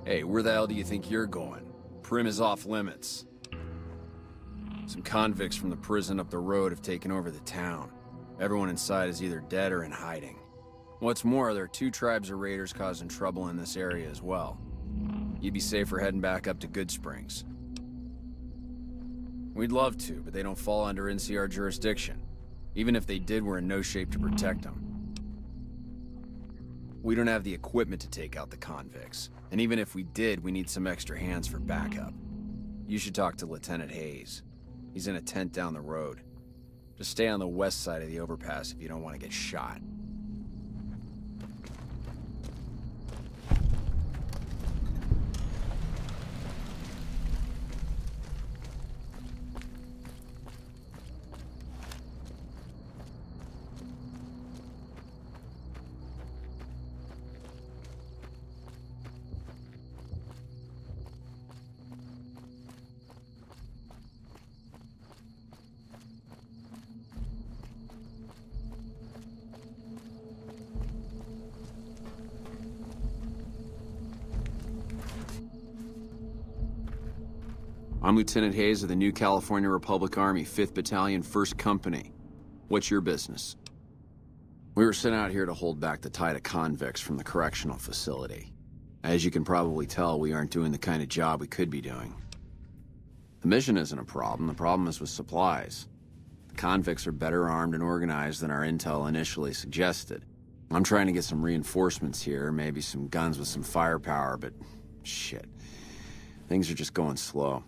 Hey, where the hell do you think you're going? Primm is off limits. Some convicts from the prison up the road have taken over the town. Everyone inside is either dead or in hiding. What's more, there are 2 tribes of raiders causing trouble in this area as well. You'd be safer heading back up to Good Springs. We'd love to, but they don't fall under NCR jurisdiction. Even if they did, we're in no shape to protect them. We don't have the equipment to take out the convicts. And even if we did, we need some extra hands for backup. You should talk to Lieutenant Hayes. He's in a tent down the road. Just stay on the west side of the overpass if you don't want to get shot. I'm Lieutenant Hayes of the New California Republic Army, 5th Battalion, 1st Company. What's your business? We were sent out here to hold back the tide of convicts from the correctional facility. As you can probably tell, we aren't doing the kind of job we could be doing. The mission isn't a problem. The problem is with supplies. The convicts are better armed and organized than our intel initially suggested. I'm trying to get some reinforcements here, maybe some guns with some firepower, but shit. Things are just going slow.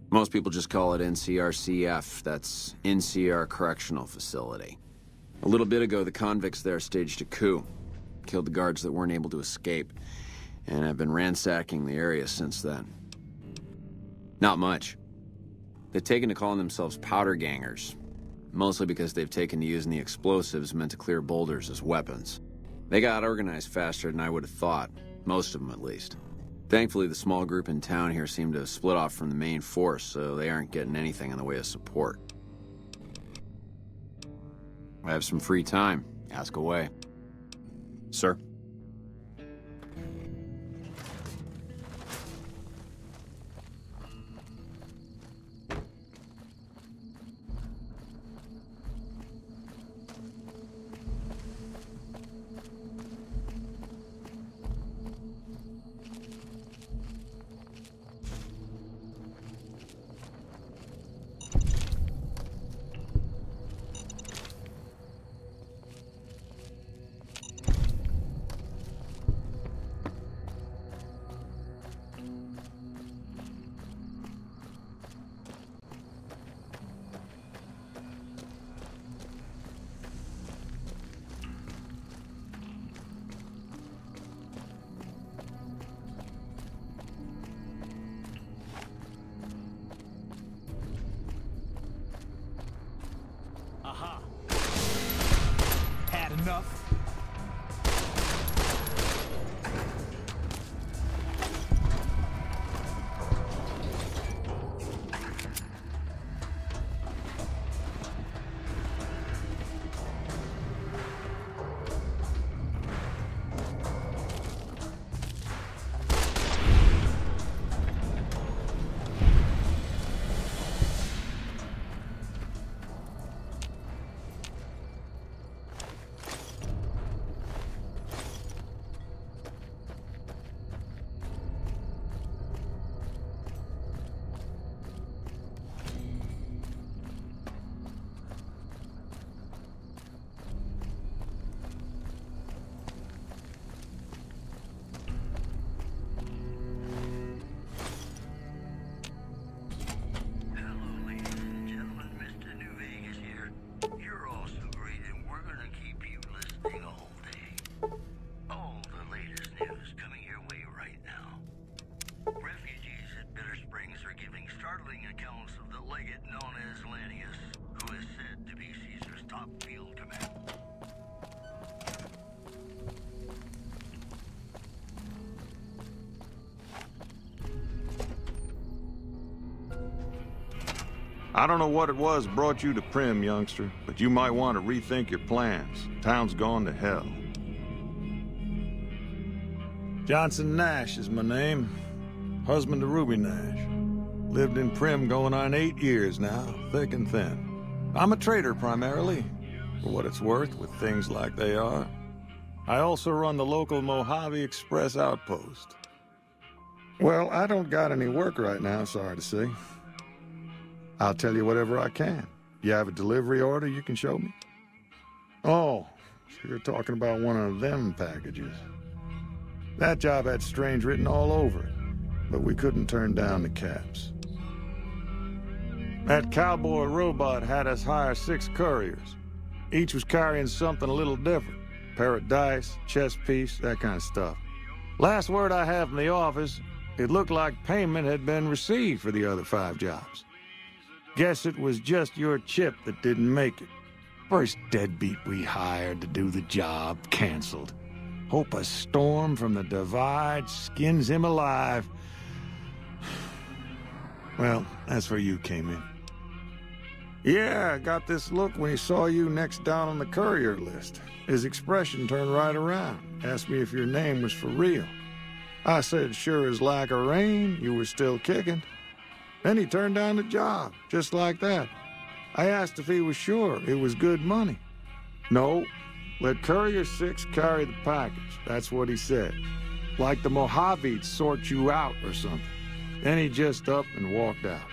Most people just call it NCRCF. That's NCR Correctional Facility. A little bit ago, the convicts there staged a coup. Killed the guards that weren't able to escape. And I've been ransacking the area since then. Not much. They've taken to calling themselves powder gangers. Mostly because they've taken to using the explosives meant to clear boulders as weapons. They got organized faster than I would have thought. Most of them, at least. Thankfully, the small group in town here seem to have split off from the main force, so they aren't getting anything in the way of support. I have some free time. Ask away. Sir? Aha! Had enough? I don't know what it was brought you to Primm, youngster, but you might want to rethink your plans. Town's gone to hell. Johnson Nash is my name. Husband to Ruby Nash. Lived in Primm going on 8 years now, thick and thin. I'm a trader primarily, for what it's worth with things like they are. I also run the local Mojave Express outpost. Well, I don't got any work right now, sorry to say. I'll tell you whatever I can. You have a delivery order you can show me? Oh, so you're talking about one of them packages. That job had strange written all over it, but we couldn't turn down the caps. That cowboy robot had us hire 6 couriers. Each was carrying something a little different. Pair of dice, chess piece, that kind of stuff. Last word I have from the office, it looked like payment had been received for the other 5 jobs. Guess it was just your chip that didn't make it. First deadbeat we hired to do the job canceled. Hope a storm from the divide skins him alive. Well, that's where you came in. Yeah, I got this look when he saw you next down on the courier list. His expression turned right around, asked me if your name was for real. I said, sure as like a rain, you were still kicking. Then he turned down the job, just like that. I asked if he was sure it was good money. No, let Courier 6 carry the package, that's what he said. Like the Mojave'd sort you out or something. Then he just up and walked out.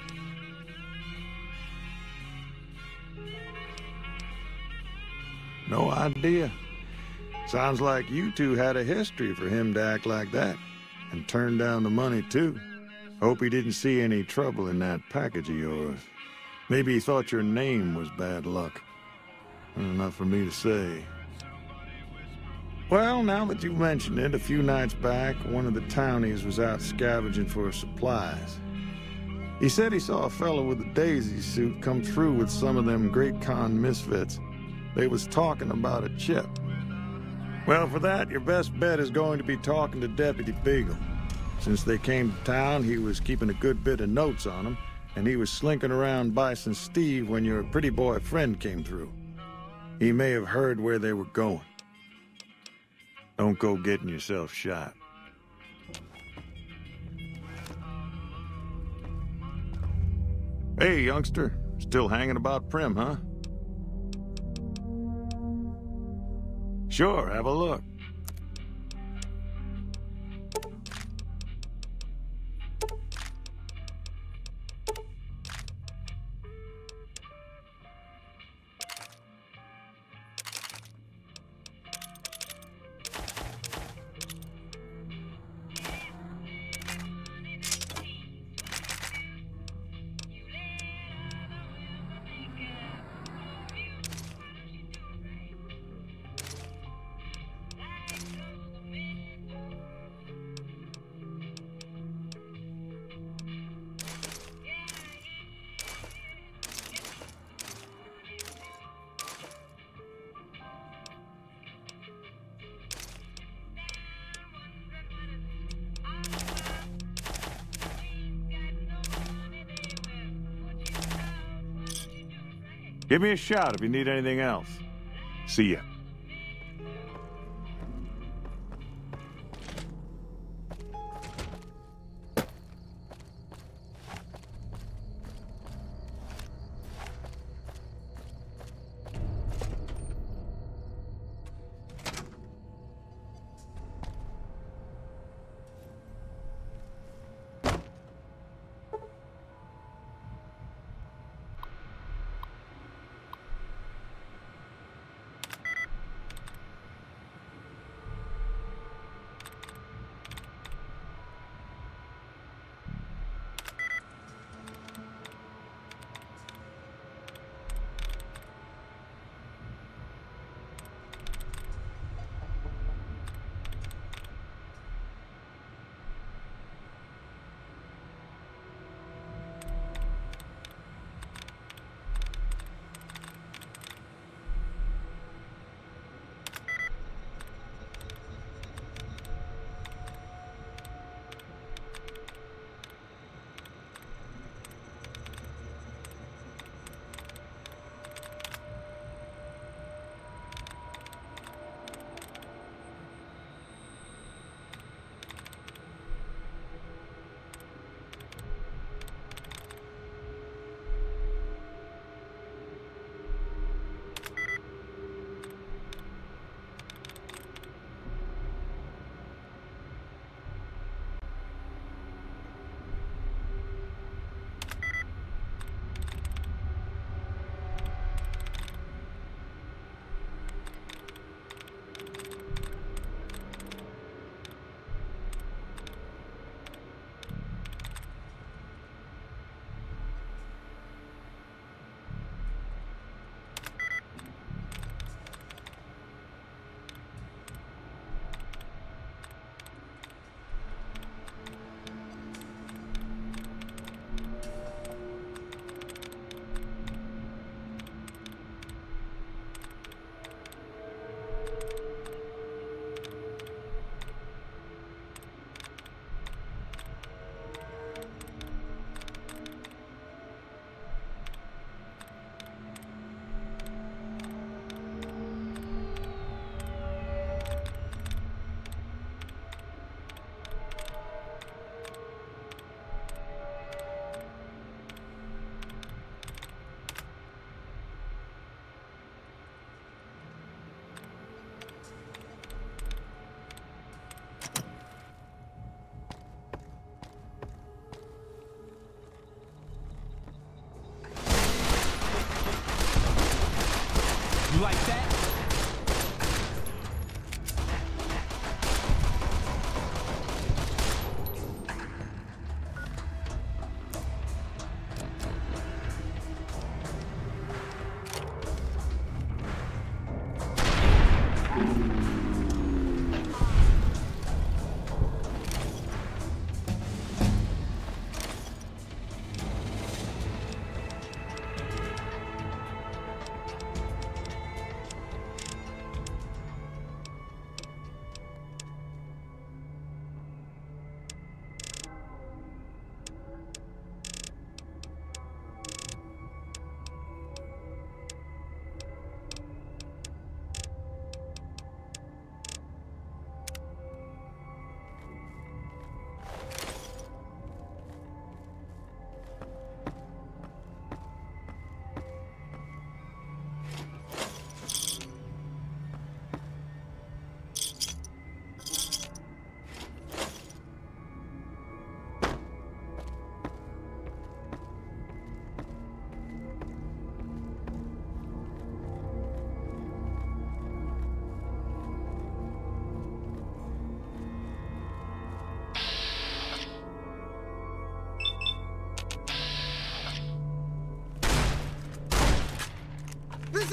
No idea. Sounds like you two had a history for him to act like that. And turn down the money, too. Hope he didn't see any trouble in that package of yours. Maybe he thought your name was bad luck. Not for me to say. Well, now that you've mentioned it, a few nights back, one of the townies was out scavenging for supplies. He said he saw a fellow with a daisy suit come through with some of them Great Con misfits. They was talking about a chip. Well, for that, your best bet is going to be talking to Deputy Beagle. Since they came to town, he was keeping a good bit of notes on them, and he was slinking around Bison Steve when your pretty boy friend came through. He may have heard where they were going. Don't go getting yourself shot. Hey, youngster. Still hanging about Primm, huh? Sure, have a look. Give me a shout if you need anything else. See ya.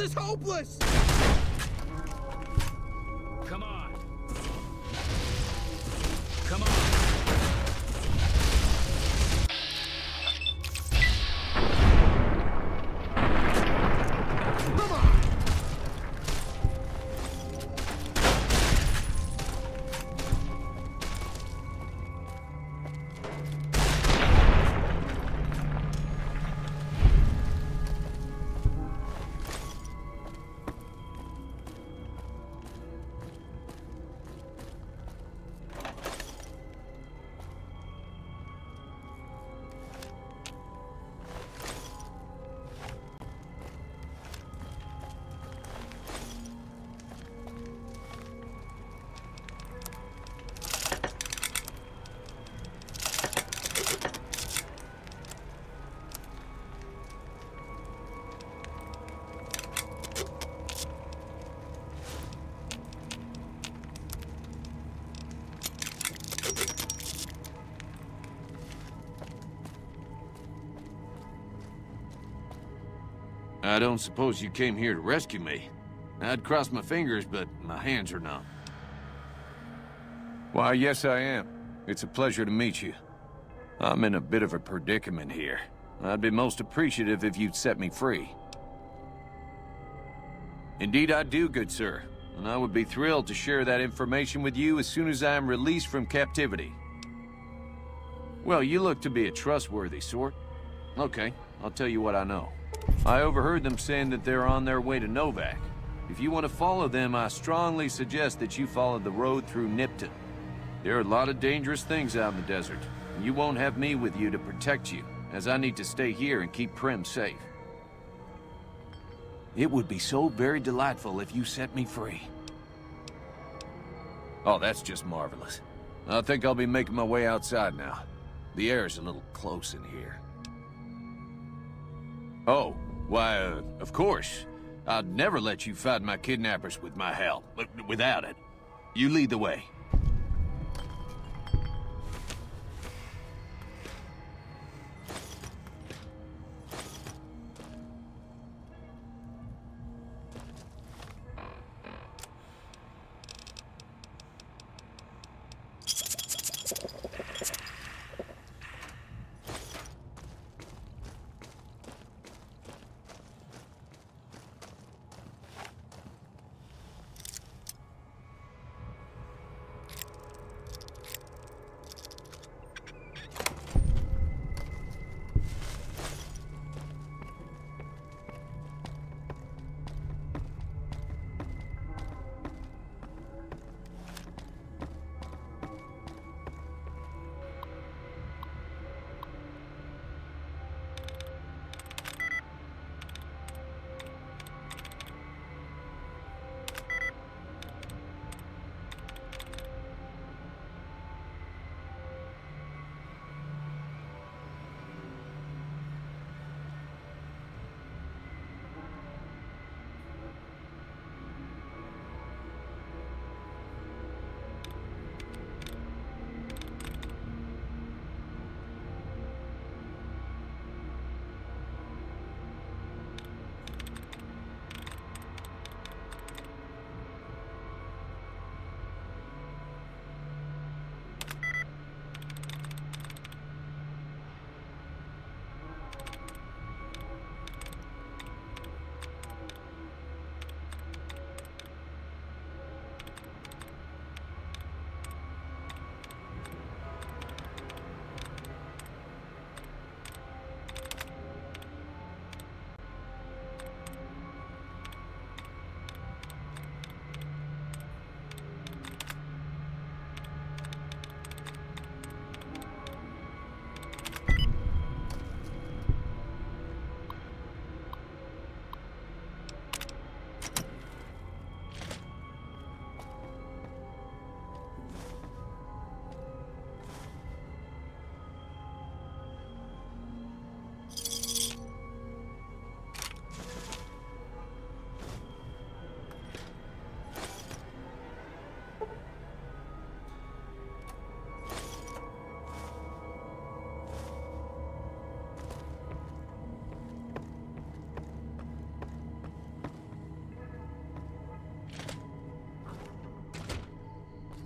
is hopeless! Come on. Come on. I don't suppose you came here to rescue me. I'd cross my fingers, but my hands are numb. Why, yes I am. It's a pleasure to meet you. I'm in a bit of a predicament here. I'd be most appreciative if you'd set me free. Indeed I do, good sir. And I would be thrilled to share that information with you as soon as I am released from captivity. Well, you look to be a trustworthy sort. Okay, I'll tell you what I know. I overheard them saying that they're on their way to Novak. If you want to follow them, I strongly suggest that you follow the road through Nipton. There are a lot of dangerous things out in the desert, and you won't have me with you to protect you, as I need to stay here and keep Primm safe. It would be so very delightful if you set me free. Oh, that's just marvelous. I think I'll be making my way outside now. The air's a little close in here. Oh, why, of course. I'd never let you fight my kidnappers with my help, but without it. You lead the way.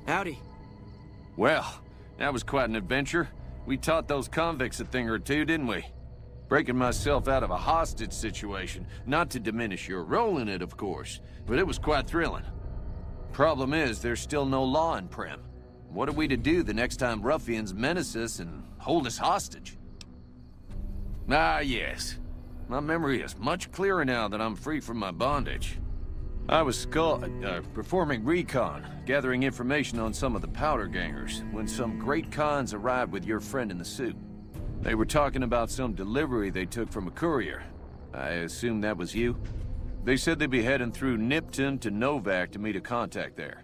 Howdy. Well, that was quite an adventure. We taught those convicts a thing or two, didn't we? Breaking myself out of a hostage situation, not to diminish your role in it, of course, but it was quite thrilling. Problem is, there's still no law in Primm. What are we to do the next time ruffians menace us and hold us hostage? Ah, yes. My memory is much clearer now that I'm free from my bondage. I was performing recon, gathering information on some of the powder gangers, when some great cons arrived with your friend in the suit. They were talking about some delivery they took from a courier. I assume that was you? They said they'd be heading through Nipton to Novak to meet a contact there.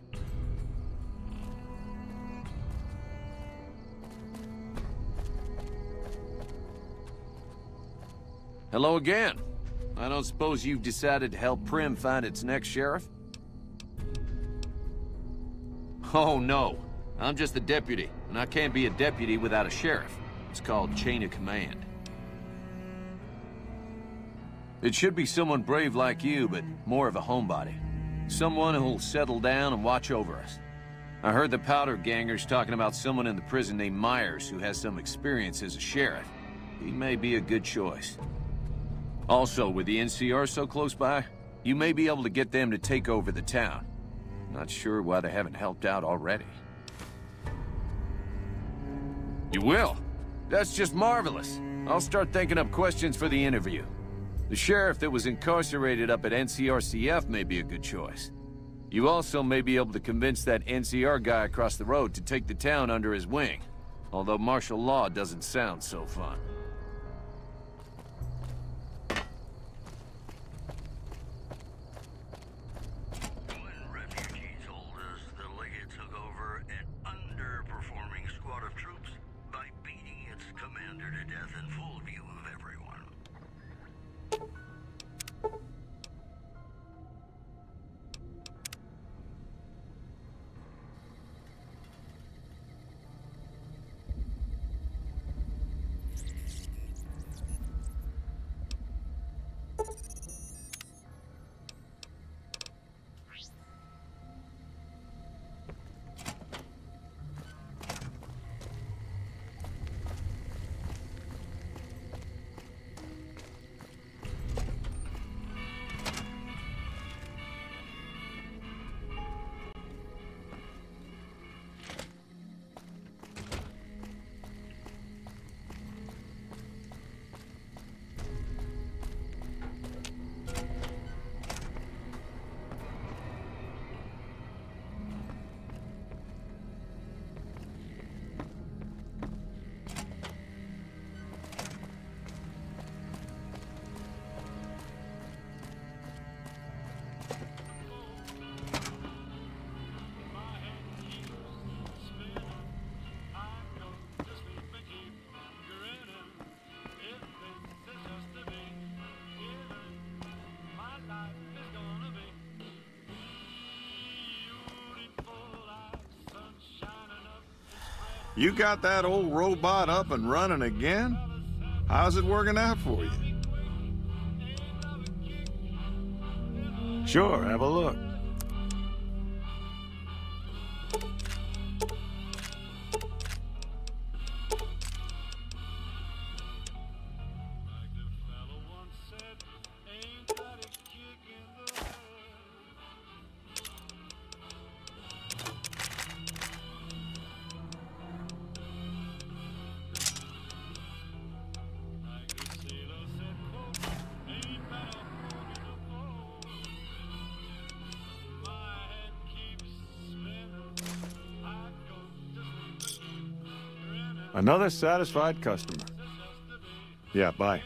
Hello again. I don't suppose you've decided to help Primm find its next sheriff? Oh, no. I'm just the deputy, and I can't be a deputy without a sheriff. It's called chain of command. It should be someone brave like you, but more of a homebody. Someone who'll settle down and watch over us. I heard the powder gangers talking about someone in the prison named Myers who has some experience as a sheriff. He may be a good choice. Also, with the NCR so close by, you may be able to get them to take over the town. Not sure why they haven't helped out already. You will? That's just marvelous. I'll start thinking up questions for the interview. The sheriff that was incarcerated up at NCRCF may be a good choice. You also may be able to convince that NCR guy across the road to take the town under his wing. Although martial law doesn't sound so fun. You got that old robot up and running again? How's it working out for you? Sure, have a look. Another satisfied customer. Yeah, bye.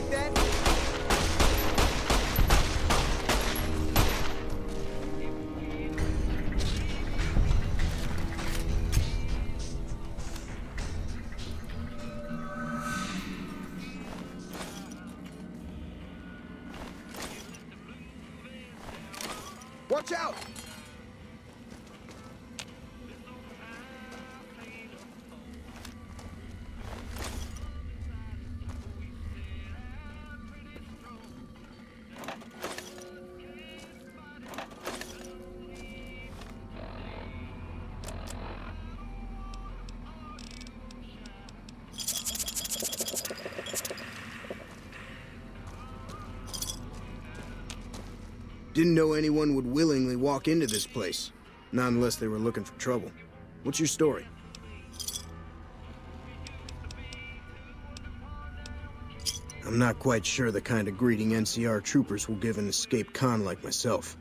like that? Watch out! Didn't know anyone would willingly walk into this place. Not unless they were looking for trouble. What's your story? I'm not quite sure the kind of greeting NCR troopers will give an escaped con like myself.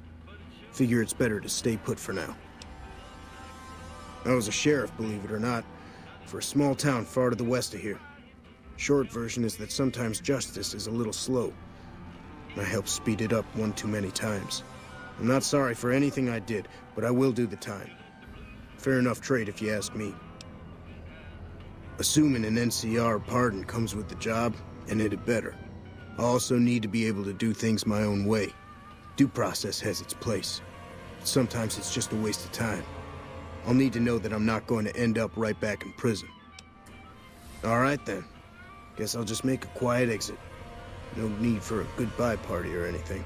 Figure it's better to stay put for now. I was a sheriff, believe it or not, for a small town far to the west of here. Short version is that sometimes justice is a little slow. I helped speed it up one too many times. I'm not sorry for anything I did, but I will do the time. Fair enough trade if you ask me. Assuming an NCR pardon comes with the job, and it had better. I also need to be able to do things my own way. Due process has its place. But sometimes it's just a waste of time. I'll need to know that I'm not going to end up right back in prison. All right then. Guess I'll just make a quiet exit. No need for a goodbye party or anything.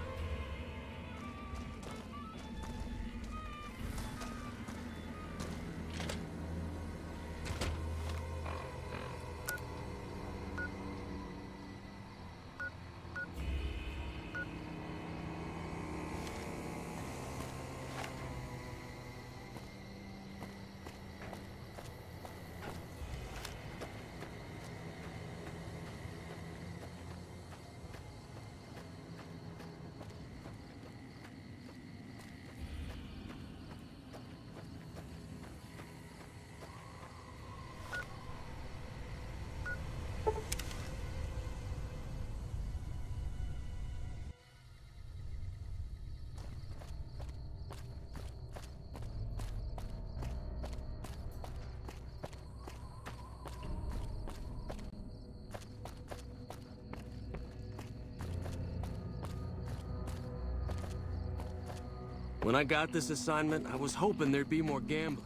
When I got this assignment, I was hoping there'd be more gambling.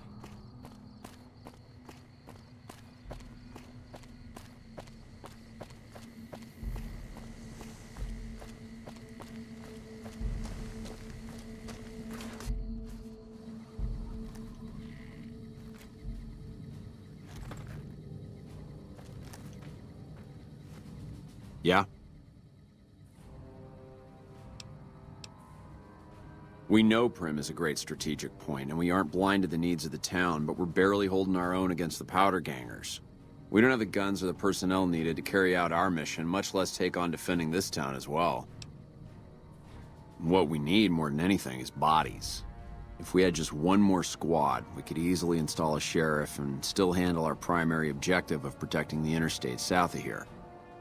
Yeah? We know Primm is a great strategic point, and we aren't blind to the needs of the town, but we're barely holding our own against the powder gangers. We don't have the guns or the personnel needed to carry out our mission, much less take on defending this town as well. What we need, more than anything, is bodies. If we had just one more squad, we could easily install a sheriff and still handle our primary objective of protecting the interstate south of here.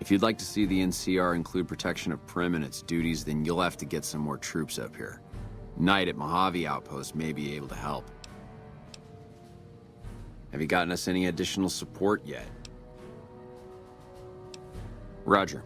If you'd like to see the NCR include protection of Primm and its duties, then you'll have to get some more troops up here. Knight at Mojave Outpost may be able to help. Have you gotten us any additional support yet? Roger.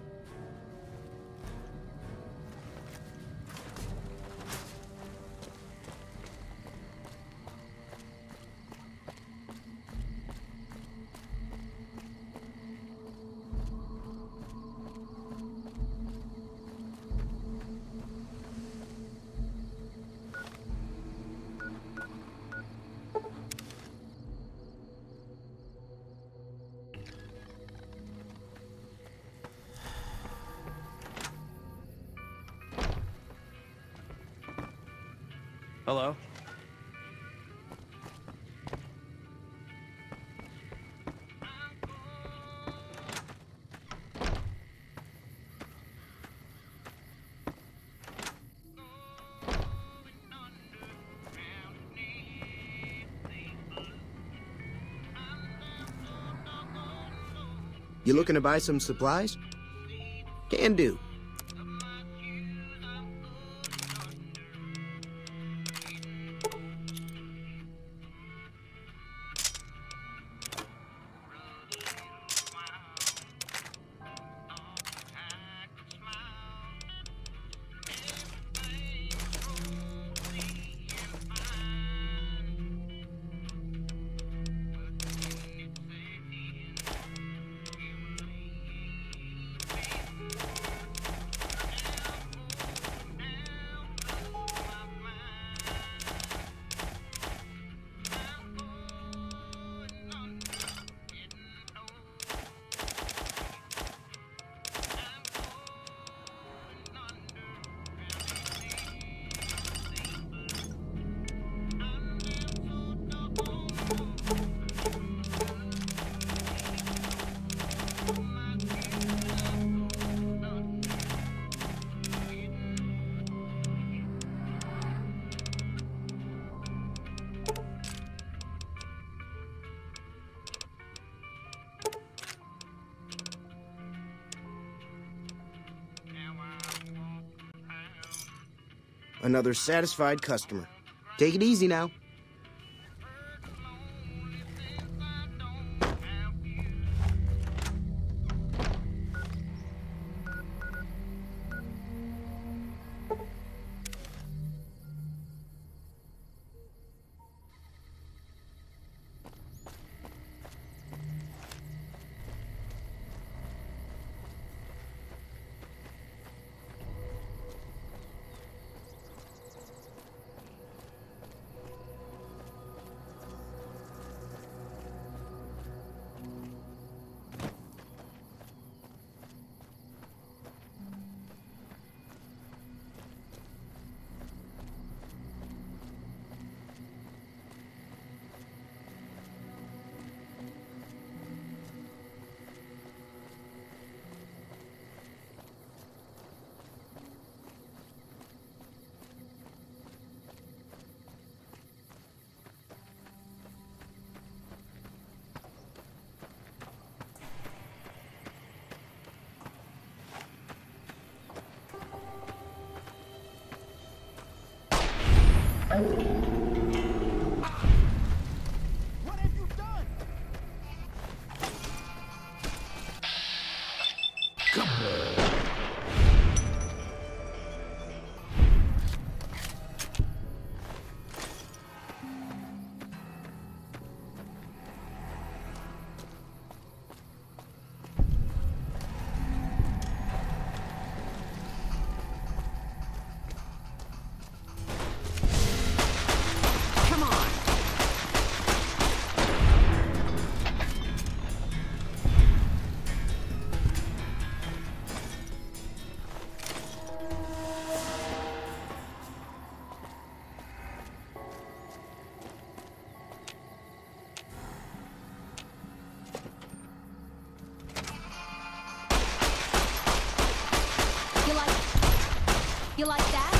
Hello? You looking to buy some supplies? Can do. Another satisfied customer. Take it easy now. What have you done? Come on. You like that?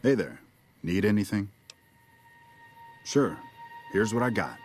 Hey there. Need anything? Sure. Here's what I got.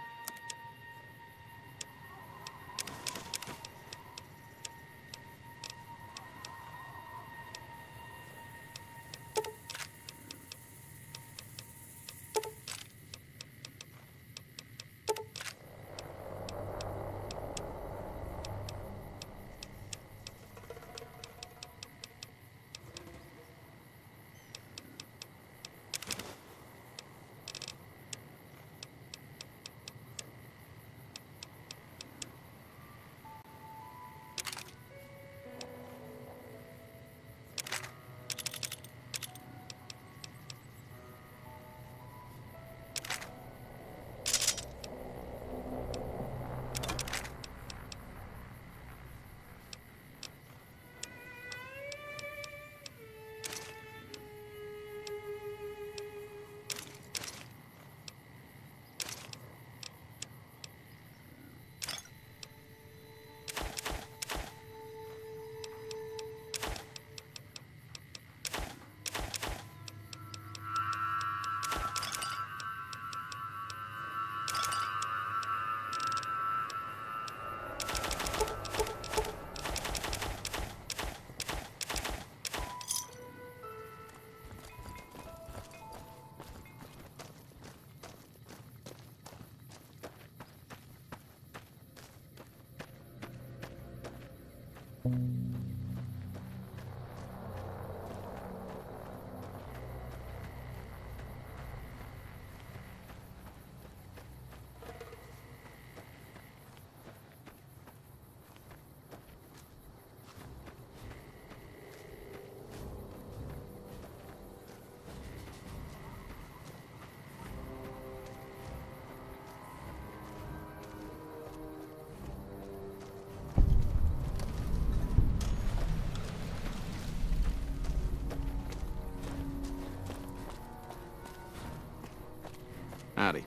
Howdy.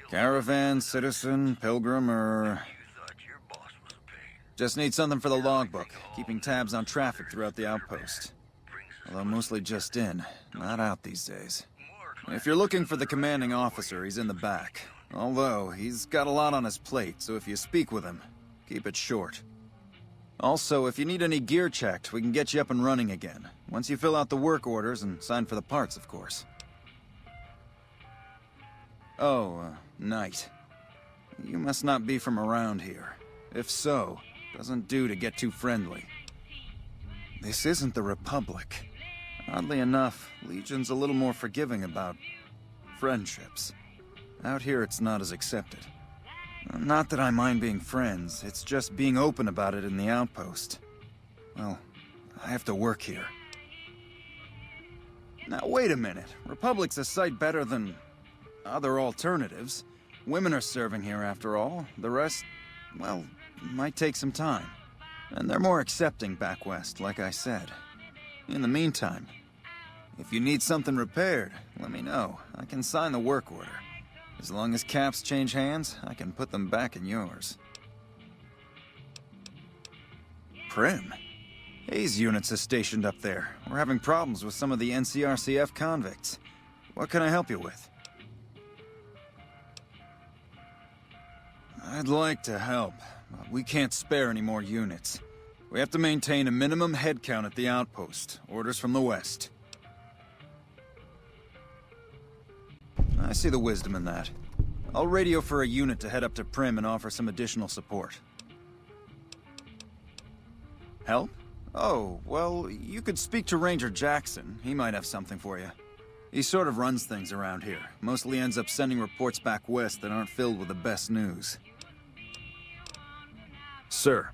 Caravan, citizen, pilgrim, or... Just need something for the logbook, keeping tabs on traffic throughout the outpost. Although mostly just in, not out these days. If you're looking for the commanding officer, he's in the back. Although, he's got a lot on his plate, so if you speak with him, keep it short. Also, if you need any gear checked, we can get you up and running again. Once you fill out the work orders and sign for the parts, of course. Oh, Knight. You must not be from around here. If so, doesn't do to get too friendly. This isn't the Republic. Oddly enough, Legion's a little more forgiving about friendships. Out here, it's not as accepted. Not that I mind being friends, it's just being open about it in the outpost. Well, I have to work here. Now, wait a minute. Republic's a sight better than other alternatives. Women are serving here, after all. The rest, well, might take some time. And they're more accepting back west, like I said. In the meantime, if you need something repaired, let me know. I can sign the work order. As long as caps change hands, I can put them back in yours. Primm? Hayes units are stationed up there. We're having problems with some of the NCRCF convicts. What can I help you with? I'd like to help, but we can't spare any more units. We have to maintain a minimum headcount at the outpost. Orders from the west. I see the wisdom in that. I'll radio for a unit to head up to Primm and offer some additional support. Help? Oh, well, you could speak to Ranger Jackson. He might have something for you. He sort of runs things around here. Mostly ends up sending reports back west that aren't filled with the best news. Sir.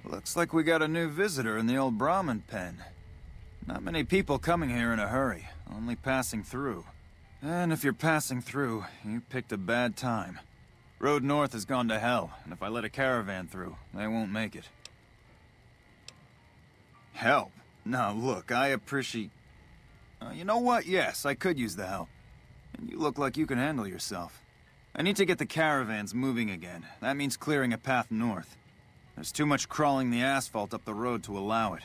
Looks like we got a new visitor in the old Brahmin pen. Not many people coming here in a hurry, only passing through. And if you're passing through, you picked a bad time. Road north has gone to hell, and if I let a caravan through, they won't make it. Help? Now look, I appreciate... you know what? Yes, I could use the help. And you look like you can handle yourself. I need to get the caravans moving again. That means clearing a path north. There's too much crawling the asphalt up the road to allow it.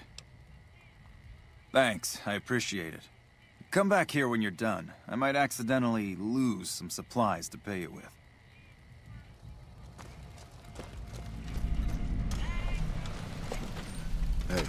Thanks, I appreciate it. Come back here when you're done. I might accidentally lose some supplies to pay it with. Hey.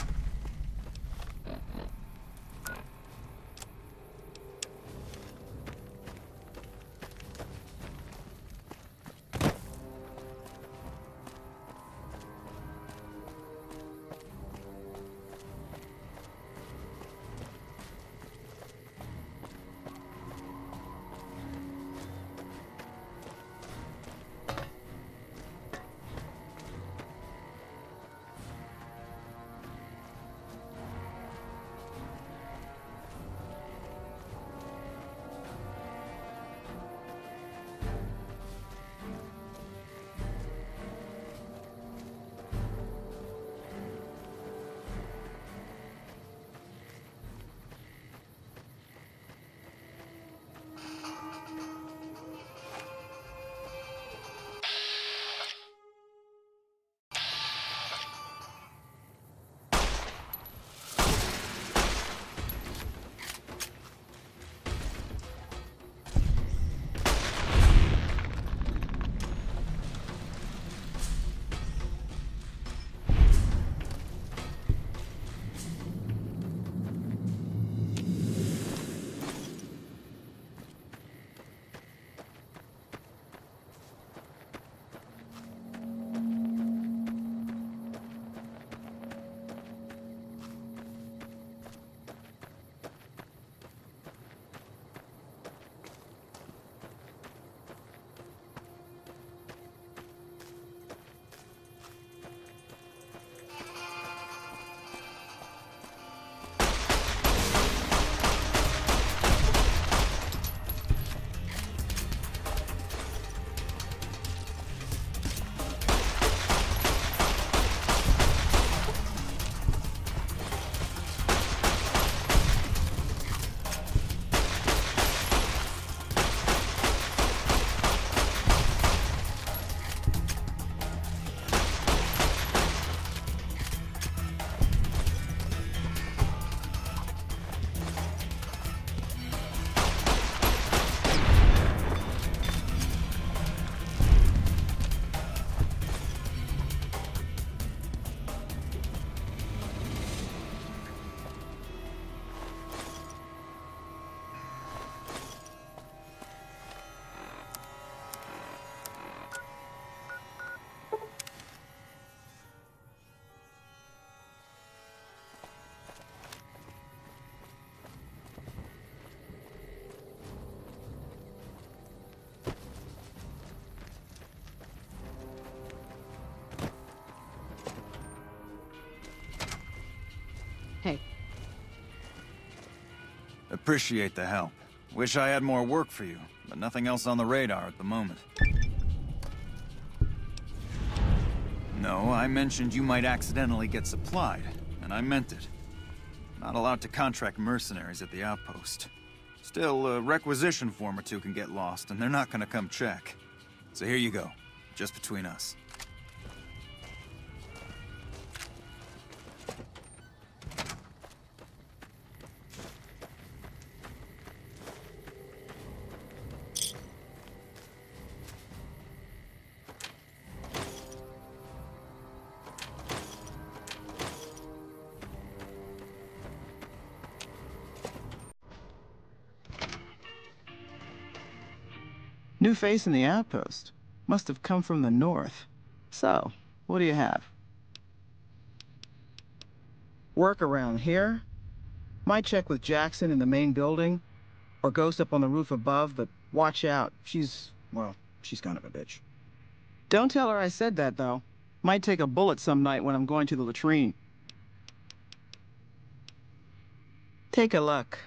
Hey. Appreciate the help. Wish I had more work for you, but nothing else on the radar at the moment. No, I mentioned you might accidentally get supplied, and I meant it. Not allowed to contract mercenaries at the outpost. Still, a requisition form or two can get lost, and they're not gonna come check. So here you go, just between us. New face in the outpost. Must have come from the north. So, what do you have? Work around here? Might check with Jackson in the main building, or Ghost up on the roof above, but watch out. She's kind of a bitch. Don't tell her I said that, though. Might take a bullet some night when I'm going to the latrine. Take a look.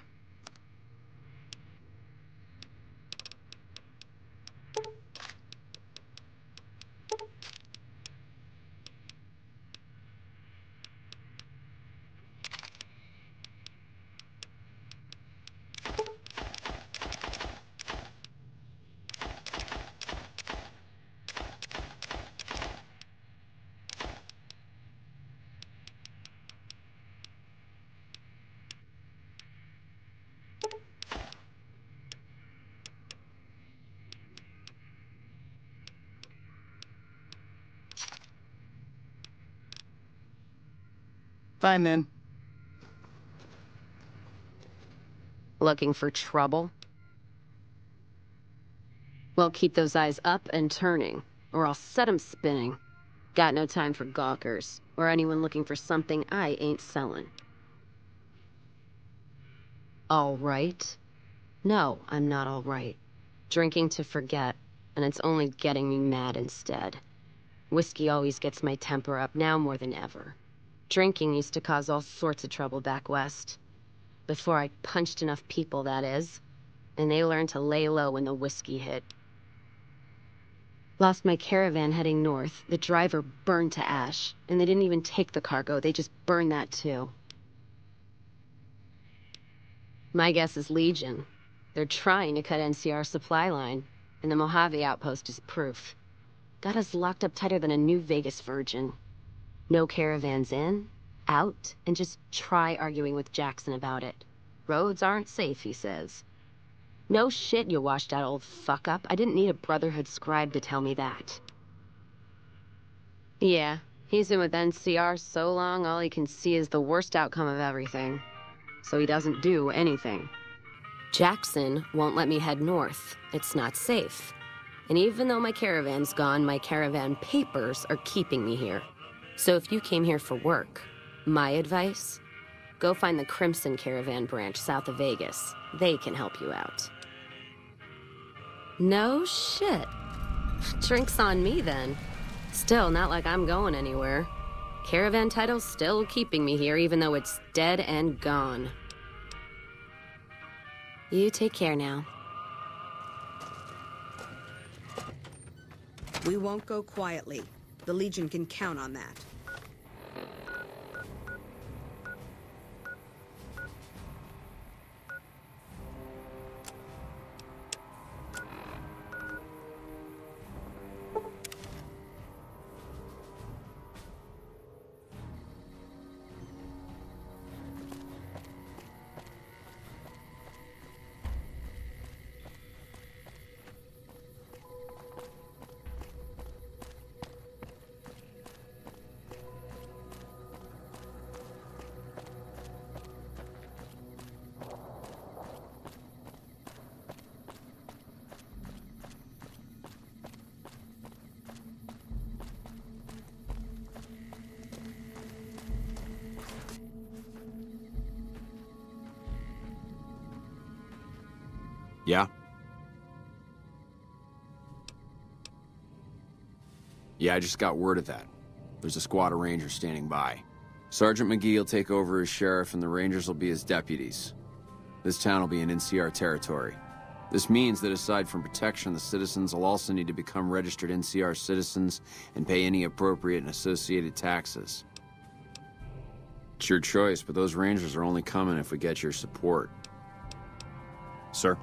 Fine then. Looking for trouble? Well, keep those eyes up and turning, or I'll set 'em spinning. Got no time for gawkers, or anyone looking for something I ain't selling. All right? No, I'm not all right. Drinking to forget, and it's only getting me mad instead. Whiskey always gets my temper up, now more than ever. Drinking used to cause all sorts of trouble back west. Before I punched enough people, that is. And they learned to lay low when the whiskey hit. Lost my caravan heading north. The driver burned to ash. And they didn't even take the cargo, they just burned that too. My guess is Legion. They're trying to cut NCR supply line, and the Mojave outpost is proof. Got us locked up tighter than a New Vegas virgin. No caravans in, out, and just try arguing with Jackson about it. Roads aren't safe, he says. No shit, you washed out old fuck-up. I didn't need a Brotherhood scribe to tell me that. Yeah, he's been with NCR so long, all he can see is the worst outcome of everything. So he doesn't do anything. Jackson won't let me head north. It's not safe. And even though my caravan's gone, my caravan papers are keeping me here. So if you came here for work, my advice, go find the Crimson Caravan branch south of Vegas. They can help you out. No shit. Drinks on me then. Still, not like I'm going anywhere. Caravan title's still keeping me here, even though it's dead and gone. You take care now. We won't go quietly. The Legion can count on that. Yeah? Yeah, I just got word of that. There's a squad of Rangers standing by. Sergeant McGee will take over as sheriff and the Rangers will be his deputies. This town will be in NCR territory. This means that aside from protection, the citizens will also need to become registered NCR citizens and pay any appropriate and associated taxes. It's your choice, but those Rangers are only coming if we get your support. Sir?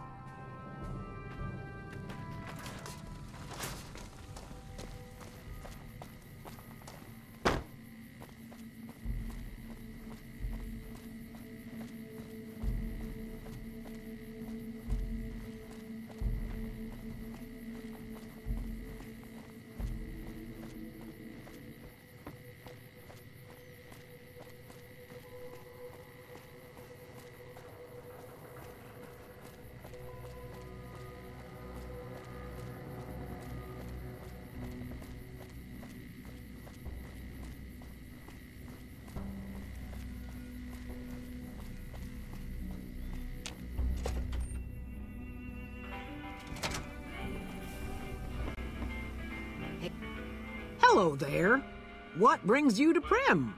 Hello there. What brings you to Primm?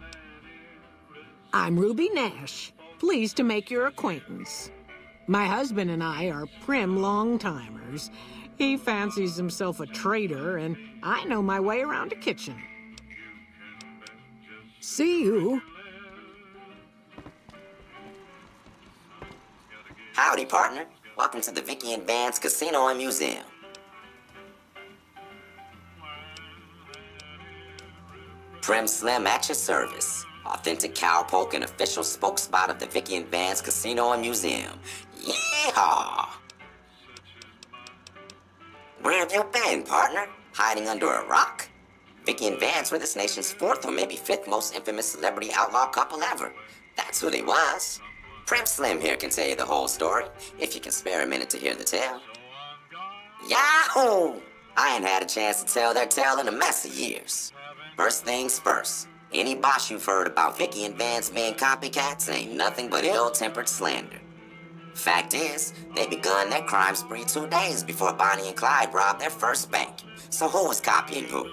I'm Ruby Nash. Pleased to make your acquaintance. My husband and I are Primm long-timers. He fancies himself a trader, and I know my way around a kitchen. See you. Howdy, partner. Welcome to the Vicky and Vance Casino and Museum. Primm Slim at your service. Authentic cowpoke and official spokespot of the Vicky and Vance Casino and Museum. Yeehaw! Where have you been, partner? Hiding under a rock? Vicky and Vance were this nation's 4th or maybe 5th most infamous celebrity outlaw couple ever. That's who they was. Primm Slim here can tell you the whole story, if you can spare a minute to hear the tale. Yahoo! I ain't had a chance to tell their tale in a mess of years. First things first, any bosh you've heard about Vicky and Vance being copycats ain't nothing but ill-tempered slander. Fact is, they begun their crime spree 2 days before Bonnie and Clyde robbed their first bank. So who was copying who?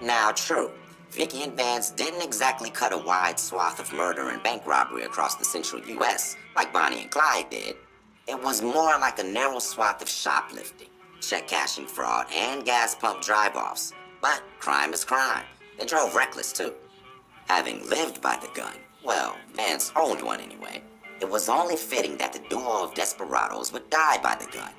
Now, true, Vicky and Vance didn't exactly cut a wide swath of murder and bank robbery across the central U.S. like Bonnie and Clyde did. It was more like a narrow swath of shoplifting, check cashing fraud, and gas pump drive-offs. But crime is crime. They drove reckless, too. Having lived by the gun, well, Vance owned one anyway, it was only fitting that the duo of desperados would die by the gun.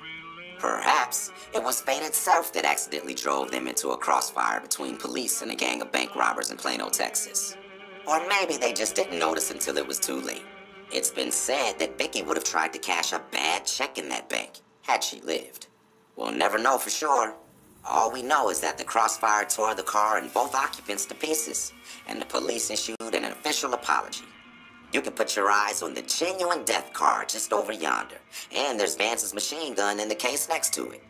Perhaps it was fate itself that accidentally drove them into a crossfire between police and a gang of bank robbers in Plano, Texas. Or maybe they just didn't notice until it was too late. It's been said that Vicky would have tried to cash a bad check in that bank, had she lived. We'll never know for sure. All we know is that the crossfire tore the car and both occupants to pieces, and the police issued an official apology. You can put your eyes on the genuine death card just over yonder, and there's Vance's machine gun in the case next to it.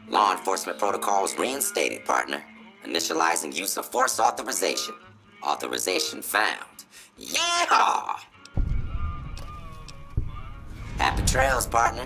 Law enforcement protocols reinstated, partner. Initializing use of force authorization. Authorization found. Yeehaw! Happy trails, partner.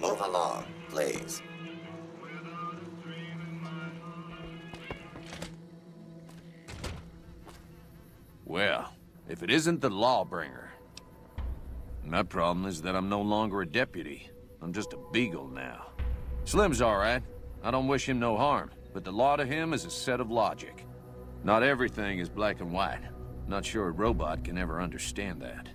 Move along, please. Well, if it isn't the lawbringer. My problem is that I'm no longer a deputy. I'm just a beagle now. Slim's all right. I don't wish him no harm, but the law to him is a set of logic. Not everything is black and white. Not sure a robot can ever understand that.